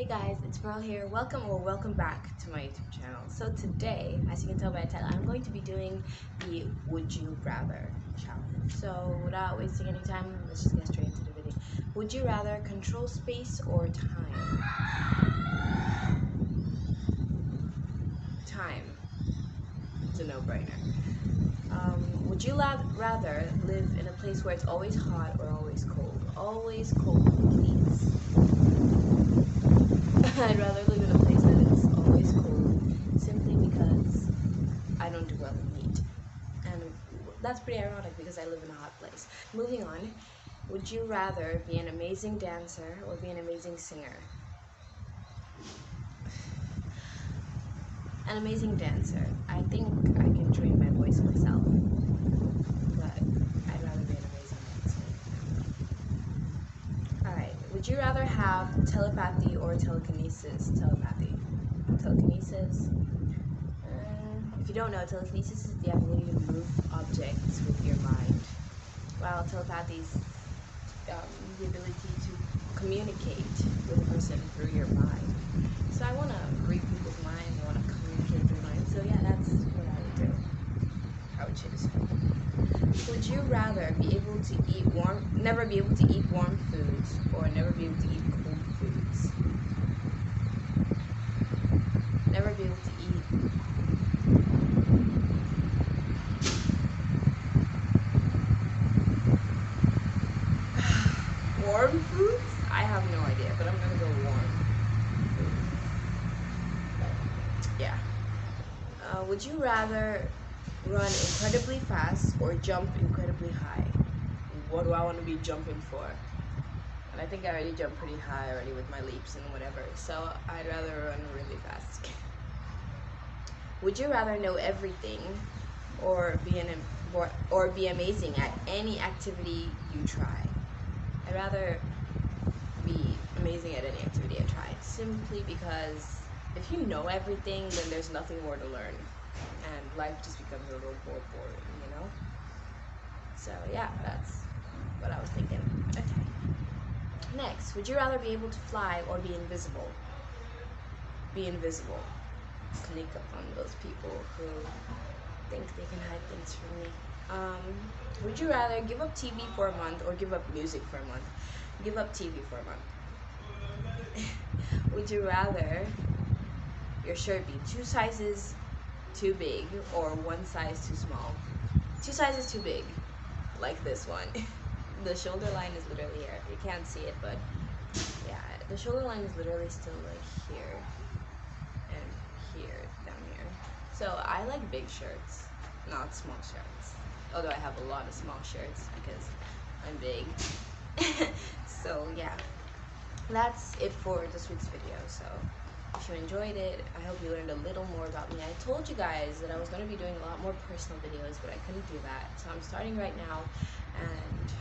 Hey guys, it's Pearl here. Welcome back to my YouTube channel. So today, as you can tell by the title, I'm going to be doing the Would You Rather challenge. So without wasting any time, let's just get straight into the video. Would you rather control space or time? Time. It's a no-brainer. Would you rather live in a place where it's always hot or always cold? Always cold, please. I'd rather live in a place that is always cold, simply because I don't do well in heat. And that's pretty ironic because I live in a hot place. Moving on, would you rather be an amazing dancer or be an amazing singer? An amazing dancer. I think I can train my voice myself, but I'd rather be an amazing dancer. Alright, would you rather have telepathy or telekinesis? Telepathy. Telekinesis. If you don't know, telekinesis is the ability to move objects with your mind, while telepathy is the ability to communicate with a person through your mind. So I want to read people's minds, I want to communicate through minds. So yeah, that's what I would do. I would choose. Would you rather be able to eat never be able to eat warm foods, or never be able to eat cold foods? Never be able to eat warm foods? I have no idea, but I'm gonna go warm. Yeah. Would you rather run incredibly fast or jump incredibly high? What do I want to be jumping for? And I think I already jumped pretty high already with my leaps and whatever, so I'd rather run really fast. Would you rather know everything or be amazing at any activity you try? I'd rather be amazing at any activity I try, simply because if you know everything, then there's nothing more to learn, and life just becomes a little more boring, you know? So yeah, that's what I was thinking. Okay. Next, would you rather be able to fly or be invisible? Be invisible. Sneak up on those people who think they can hide things from me. Would you rather give up TV for a month or give up music for a month? Give up TV for a month. Would you rather your shirt be 2 sizes too big or 1 size too small? 2 sizes too big, like this one. The shoulder line is literally here. You can't see it, but yeah, the shoulder line is literally still like here and here, down here. So I like big shirts, not small shirts. Although I have a lot of small shirts because I'm big. So yeah, that's it for this week's video. So if you enjoyed it, I hope you learned a little more about me. I told you guys that I was going to be doing a lot more personal videos, but I couldn't do that. So I'm starting right now, and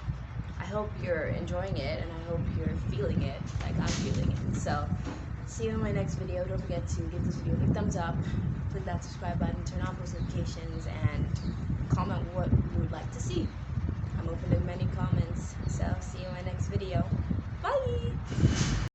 I hope you're enjoying it, and I hope you're feeling it like I'm feeling it. So see you in my next video. Don't forget to give this video a big thumbs up, click that subscribe button, turn on post notifications, and comment what you would like to see. I'm open to many comments. So see you in my next video. Bye!